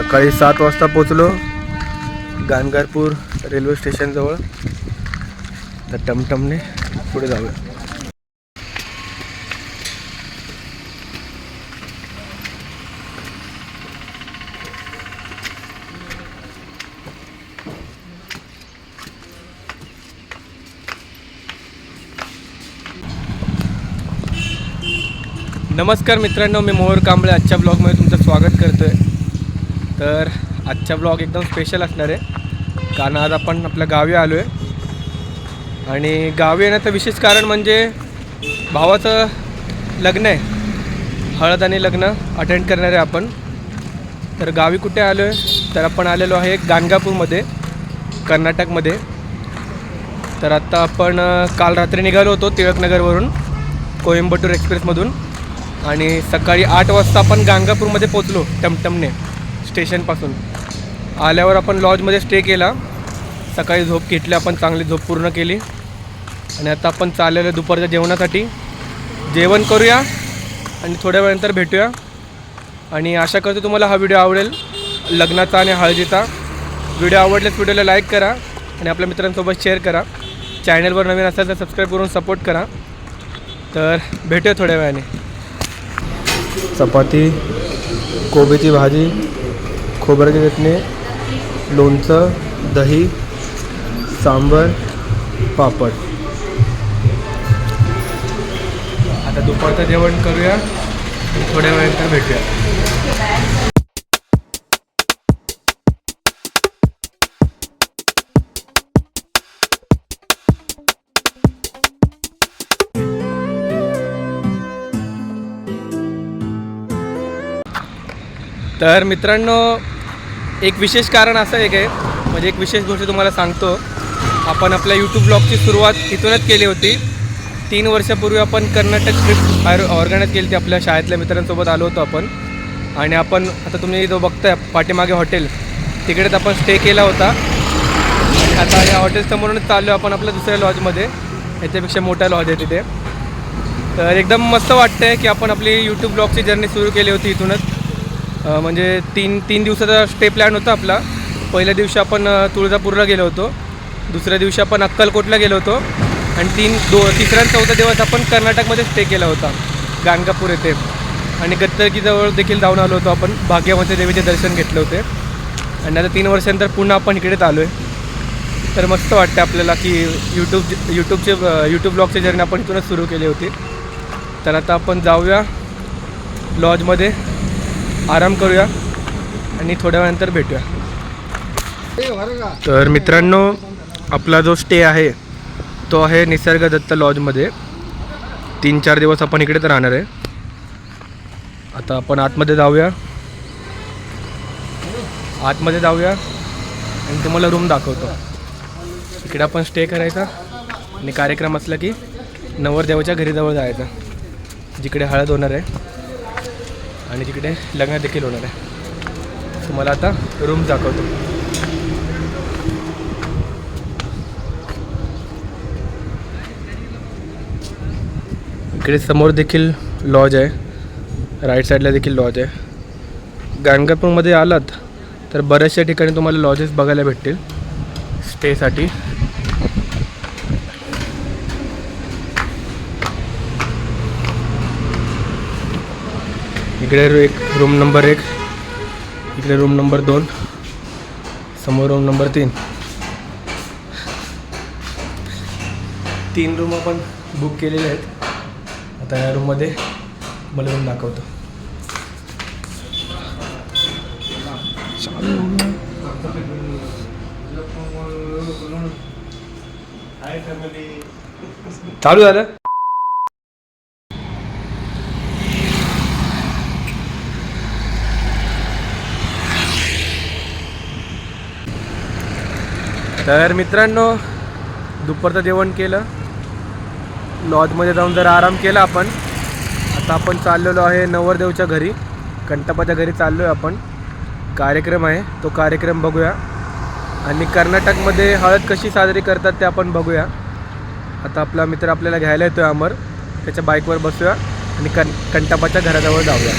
सकाळी 7 वाजता पोचलो गाणगापूर रेल्वे स्टेशनजवळ. तर टमटमने पुढे जाऊया. नमस्कार मित्रांनो, मी मोहर कांबळे आजच्या ब्लॉगमध्ये तुमचं स्वागत करतो आहे. तर आजचा ब्लॉग एकदम स्पेशल असणार आहे, कारण आज आपण आपल्या गावी आलो आहे. आणि गावी येण्याचं विशेष कारण म्हणजे भावाचं लग्न आहे, हळद आणि लग्न अटेंड करणार आहे आपण. तर गावी कुठे आलो आहे, तर आपण आलेलो आहे गाणगापूरमध्ये, कर्नाटकमध्ये. तर आत्ता आपण काल रात्री निघालो होतो टिळकनगरवरून कोइंबतूर एक्सप्रेसमधून, आणि सकाळी 8 वाजता आपण गाणगापूरमध्ये पोचलो टमटमने स्टेशनपासून. आल्यावर आपण लॉजमध्ये स्टे केला, सकाळी झोप घेतली आपण, चांगली झोप पूर्ण केली. आणि आता आपण चाललेलो दुपारच्या जेवणासाठी. जेवण करूया आणि थोड्या वेळानंतर भेटूया. आणि आशा करतो तुम्हाला हा व्हिडिओ आवडेल, लग्नाचा आणि हळदीचा. व्हिडिओ आवडल्यास व्हिडिओला लाईक करा आणि आपल्या मित्रांसोबत शेअर करा. चॅनलवर नवीन असाल तर सबस्क्राईब करून सपोर्ट करा. तर भेटूया थोड्या वेळाने. चपाती, कोबीची भाजी, खोबऱ्याची चटणी, लोणचं, दही, सांबर, पापड. आता दुपारचं जेवण करूया, थोड्या वेळानंतर भेटूया. तर मित्रांनो, एक विशेष कारण असं एक आहे, म्हणजे एक विशेष गोष्ट तुम्हाला सांगतो. आपण आपल्या यूट्यूब ब्लॉगची सुरुवात इथूनच केली होती. 3 वर्षापूर्वी आपण कर्नाटक ट्रिप ऑर्गनाईज केली होती, आपल्या शाळेतल्या मित्रांसोबत आलो होतो आपण. आणि आपण आता तुम्ही जो बघताय पाठीमागे हॉटेल, तिकडेच आपण स्टे केला होता. आणि आता या हॉटेलसमोरूनच चाललो आपण आपल्या दुसऱ्या लॉजमध्ये, ह्याच्यापेक्षा मोठा लॉज आहे तिथे. तर एकदम मस्त वाटतं आहे की आपण आपली यूट्यूब ब्लॉगची जर्नी सुरू केली होती इथूनच. म्हणजे तीन दिवसाचा स्टे प्लॅन होता आपला. पहिल्या दिवशी आपण तुळजापूरला गेलो होतो, दुसऱ्या दिवशी आपण अक्कलकोटला गेलो होतो, आणि तिसऱ्या आणि चौथा दिवस आपण कर्नाटकमध्ये स्टे केला होता गाणगापूर येथे. आणि गत्तकीजवळ देखील जाऊन आलो होतो आपण, भाग्यवती देवीचे दर्शन घेतले होते. आणि आता 3 वर्षानंतर पुन्हा आपण इकडेच आलो आहे. तर मस्त वाटतं आपल्याला की यूट्यूब ब्लॉगची जर्नी आपण इथूनच सुरू केली होती. तर आता आपण जाऊया लॉजमध्ये, आराम करूया आणि थोड्या वेळानंतर भेटूया. तर मित्रांनो, आपला जो स्टे आहे तो आहे निसर्ग दत्त लॉजमध्ये. 3-4 दिवस आपण इकडेच राहणार आहे. आता आपण आतमध्ये जाऊया आणि तुम्हाला रूम दाखवतो. इकडे आपण स्टे करायचा आणि कार्यक्रम असला की नवरदेवाच्या घरी जवळ जायचा, जिकडे हळद होणार आहे आणि तिकडे लग्न देखील होणार आहे. तुम्हाला आता रूम दाखवतो. इकडे समोर देखील लॉज आहे, राईट साईडला देखील लॉज आहे. गाणगापूरमध्ये आलात तर बऱ्याचशा ठिकाणी तुम्हाला लॉजेस बघायला भेटतील स्टेसाठी. इकडे रूम नंबर 1, इकडे रूम नंबर 2, समोर रूम नंबर 3. 3 रूम आपण बुक केलेले आहेत. आता या रूममध्ये मला रूम दाखवतो. चालू झालं. तर मित्रांनो, दुपारचं जेवण केलं, लॉजमध्ये जाऊन जरा आराम केला आपण. आता आपण चाललेलो आहे नवरदेवच्या घरी, कंटपाच्या घरी चाललो आहे आपण. कार्यक्रम आहे, तो कार्यक्रम बघूया. आणि कर्नाटकमध्ये हळद कशी साजरी करतात ते आपण बघूया. आता आपला मित्र आपल्याला घ्यायला येतो आहे अमर, त्याच्या बाईकवर बसूया आणि कंटपाच्या घराजवळ जाऊया.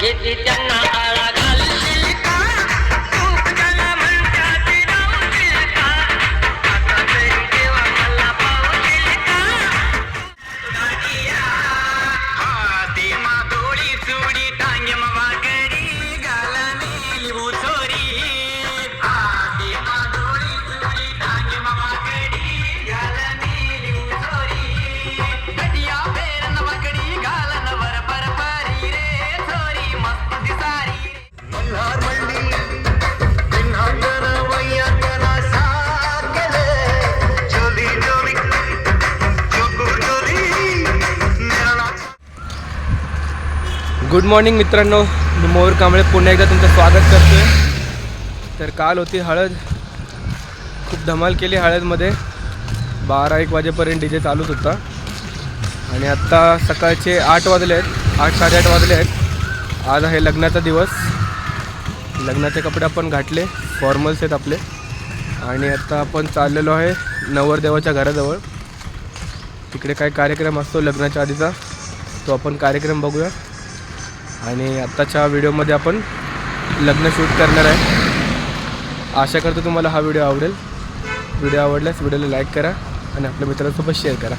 घेतली त्यांना आळा घालशील का तूप त्याला म्हणतात राहशील का आता तरी देवा मला पावशील का हाती माधोळी चुडी टांगे वाकडी गाला लिंबू चोरी हाती माधोळी चुडी टांगे वाकडी गाला लिंबू चोरी कटिया फेरन वाकडी गालन वर परपरी रे चोरी मस्त दिसारी मल्हार मंडी चिन्हांतर वैयाकना साकले जोली जोली जोगू जोली मेरा गुड मॉर्निंग मित्रांनो, मी मोहर कांबळे पुन्हा एकदा तुमचं स्वागत करतोय. तर काल होती हळद, खूप धमाल केली हळदमध्ये. 12-1 वाजेपर्यंत DJ चालूच होता. आणि आत्ता सकाळचे 8 वाजले आहेत, 8-8:30 वाजले आहेत. आज आहे लग्नाचा दिवस. लग्नाचे कपडे आपण घातले, फॉर्मल्स आहेत आपले. आणि आत्ता आपण चाललेलो आहे नवरदेवाच्या घराजवळ. तिकडे काय कार्यक्रम असतो लग्नाच्या आधीचा, तो आपण कार्यक्रम बघूया. आणि आत्ताच्या व्हिडिओमध्ये आपण लग्न शूट करणार आहे. आशा करतो तुम्हाला हा व्हिडिओ आवडेल. व्हिडिओ आवडल्यास व्हिडिओला लाईक करा आणि आपल्या मित्रांसोबत शेअर करा.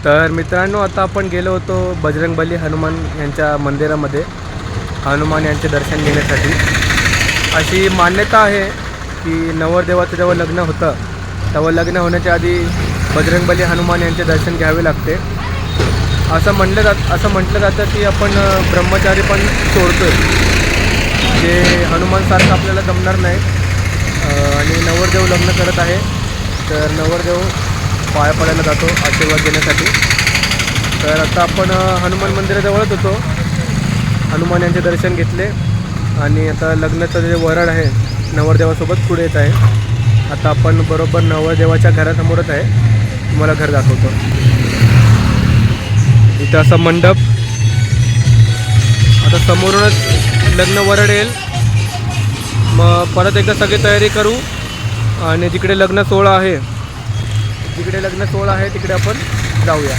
तर मित्रांनो, आता आपण गेलो होतो बजरंगबली हनुमान यांच्या मंदिरामध्ये हनुमान यांचे दर्शन घेण्यासाठी. अशी मान्यता आहे की नवरदेवाचं जेव्हा लग्न होतं तेव्हा लग्न होण्याच्या आधी बजरंगबली हनुमान यांचे दर्शन घ्यावे लागते. असं म्हटलं जातं की आपण ब्रह्मचारी पण सोडतो, जे हनुमानसारखं आपल्याला जमणार नाही. आणि नवरदेव लग्न करत आहे, तर नवरदेव पाया पडायला जातो आशीर्वाद देण्यासाठी. तर आता आपण हनुमान मंदिराजवळच होतो. हनुमान यांचे दर्शन घेतले आणि आता लग्नाचं जे वराड आहे नवरदेवासोबत पुढे येत आहे. आता आपण बरोबर नवरदेवाच्या घरासमोरच आहे, तुम्हाला घर दाखवतो. इथं असा मंडप, आता समोरूनच लग्न वराड येईल. मग परत एकदा सगळी तयारी करू आणि जिकडे लग्न सोहळा आहे तिकडे आपण जाऊया.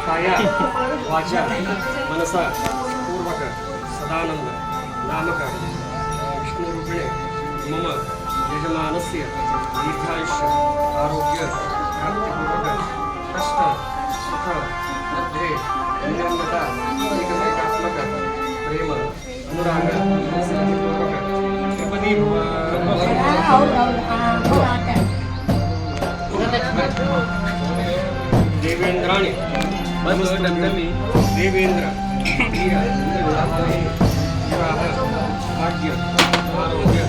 काया वाचा मनसा पूर्वक सदानंद नामक विष्णुरूपिणे मम यजमानस्य दीर्घायुष्य आरोग्य प्राप्तिपूर्वक कष्ट सुख मध्ये अन्योन्यता एकमेकात्मक प्रेम अनुराग पूर्वक त्रिपदी देवेंद्राणी देवेंद्र विवाह भाग्य आरोग्य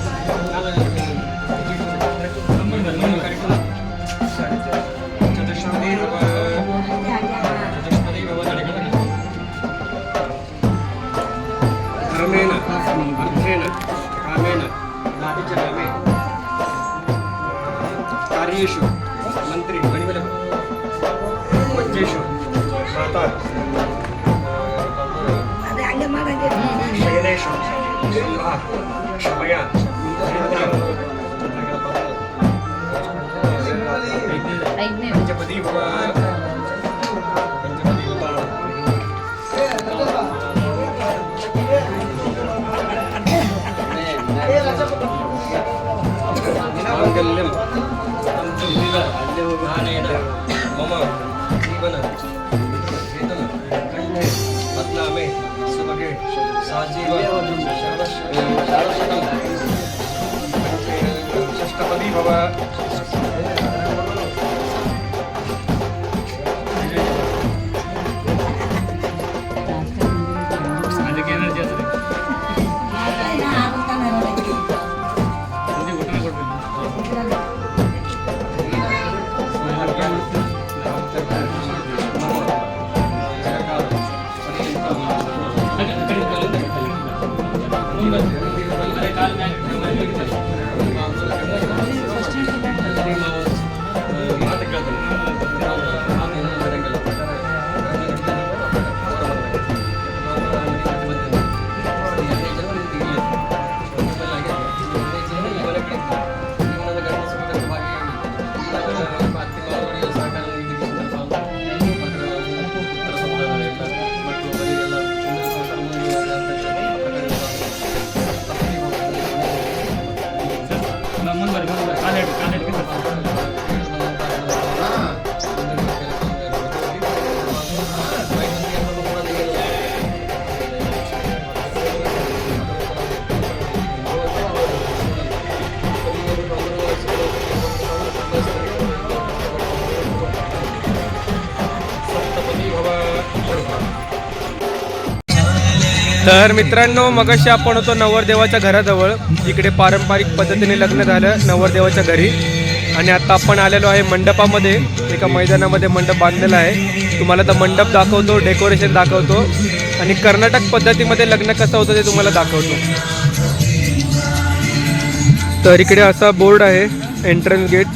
धर्मेण अर्थेन कामेन नातिचरामे कार्येषु मंत्री वज्रेषु माता शयनेषु शम्भा क्षमया पंचपदी भव मांगल्यम दानेन मम जीवन हेतन कन्ये पद्नामे सुभगे साजीव शरदशतम षष्ठपदी भव तर मित्रांनो, मगाशी आपण होतो नवरदेवाच्या घराजवळ, इकडे पारंपरिक पद्धतीने लग्न झालं नवरदेवाच्या घरी. आणि आता आपण आलेलो आहे मंडपामध्ये. एका मैदानामध्ये मंडप बांधलेला आहे. तुम्हाला तर मंडप दाखवतो, डेकोरेशन दाखवतो आणि कर्नाटक पद्धतीमध्ये लग्न कसं होतं ते तुम्हाला दाखवतो. तर इकडे असा बोर्ड आहे, एंट्रन्स गेट.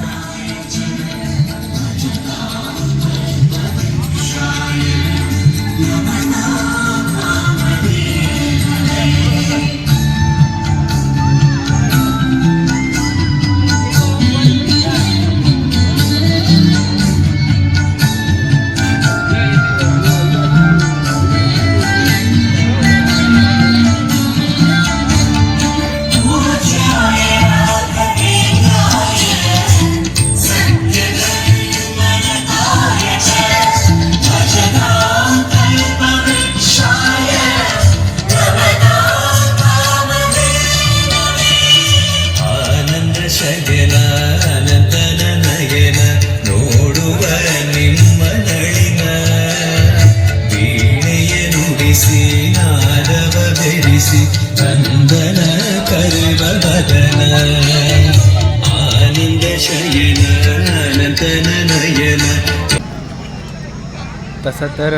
तसं तर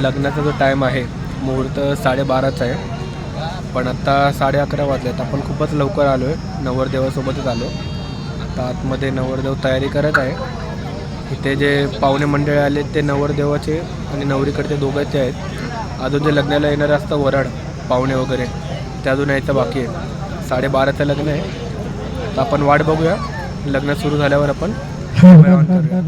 लग्नाचा जो टाईम आहे मुहूर्त 12:30चा आहे, पण आत्ता 11:30 वाजलेत. आपण खूपच लवकर आलो आहे, नवरदेवासोबतच आलो. आता आतमध्ये नवरदेव तयारी करत आहे. इथे जे पाहुणे मंडळी आले ते नवरदेवाचे आणि नवरीकडचे दोघांचे आहेत. अजून जे लग्नाला येणारे असतं वराड पाहुणे वगैरे ते अजून यायचं बाकी आहे. 12:30चं लग्न आहे. तर आपण वाट बघूया, लग्न सुरू झाल्यावर आपण कॅमेरा ऑन करूया.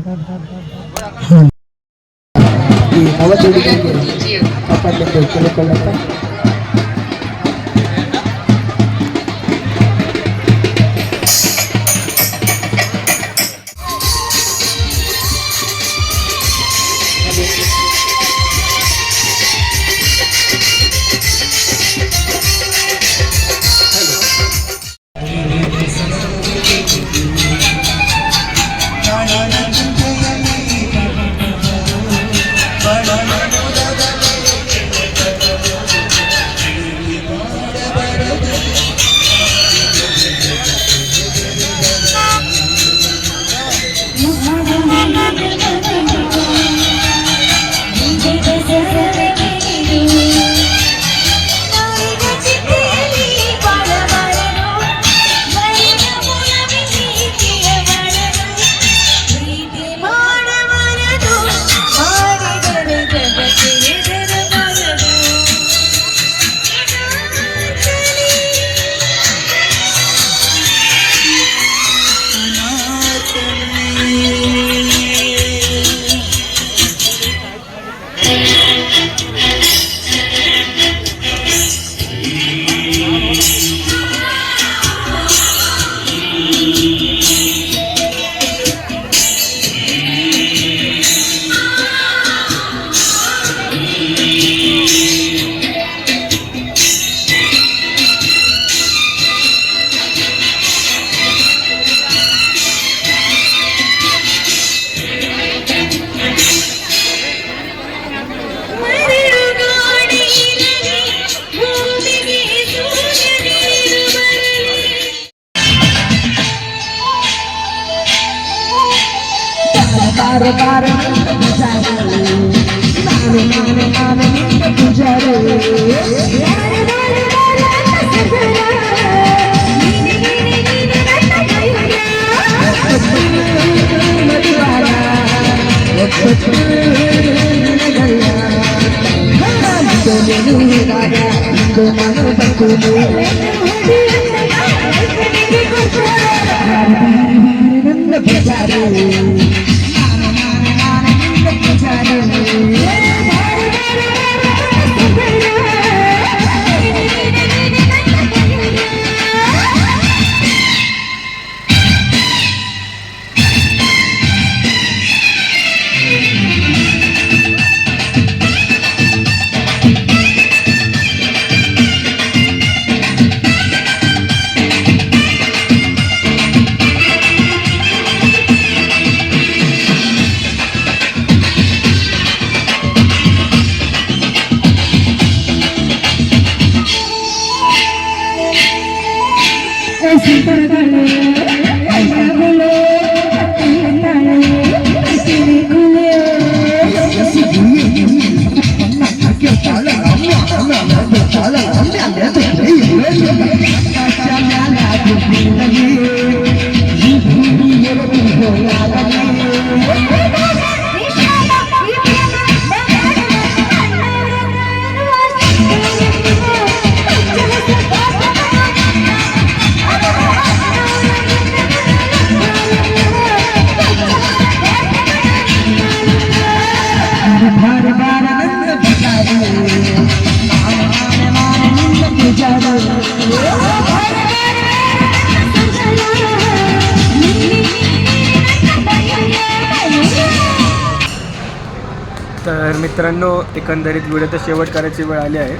तर मित्रांनो, एकंदरीत व्हिडिओचा शेवट करायची वेळ आली आहे.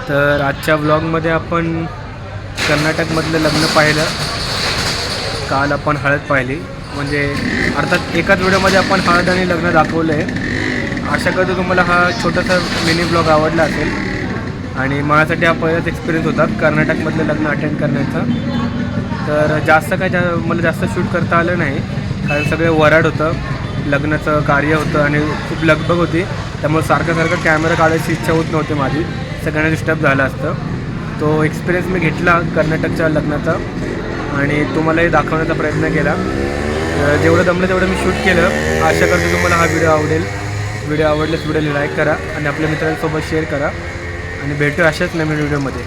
तर आजच्या व्लॉगमध्ये आपण कर्नाटकमधलं लग्न पाहिलं. काल आपण हळद पाहिली, म्हणजे अर्थात एकाच व्हिडिओमध्ये आपण हळद आणि लग्न दाखवलं आहे. आशा करतो तुम्हाला हा छोटासा मिनी ब्लॉग आवडला असेल. आणि माझ्यासाठी हा पहिलाच एक्सपिरियन्स होता कर्नाटकमधलं लग्न अटेंड करण्याचा. तर मला जास्त शूट करता आलं नाही, कारण सगळे वराड होतं. लग्नाचं कार्य होतं आणि खूप लगबग होती, त्यामुळे सारखं कॅमेरा काढायची इच्छा होत नव्हती माझी, सगळ्यांना डिस्टर्ब झालं असतं. तो एक्सपिरियन्स मी घेतला कर्नाटकच्या लग्नाचा आणि तुम्हालाही दाखवण्याचा प्रयत्न केला. जेवढं जमलं तेवढं मी शूट केलं. आशा करतो तुम्हाला हा व्हिडिओ आवडेल. व्हिडिओ आवडल्यास व्हिडिओला लाईक करा आणि आपल्या मित्रांसोबत शेअर करा आणि भेटू अशाच नवीन व्हिडिओमध्ये.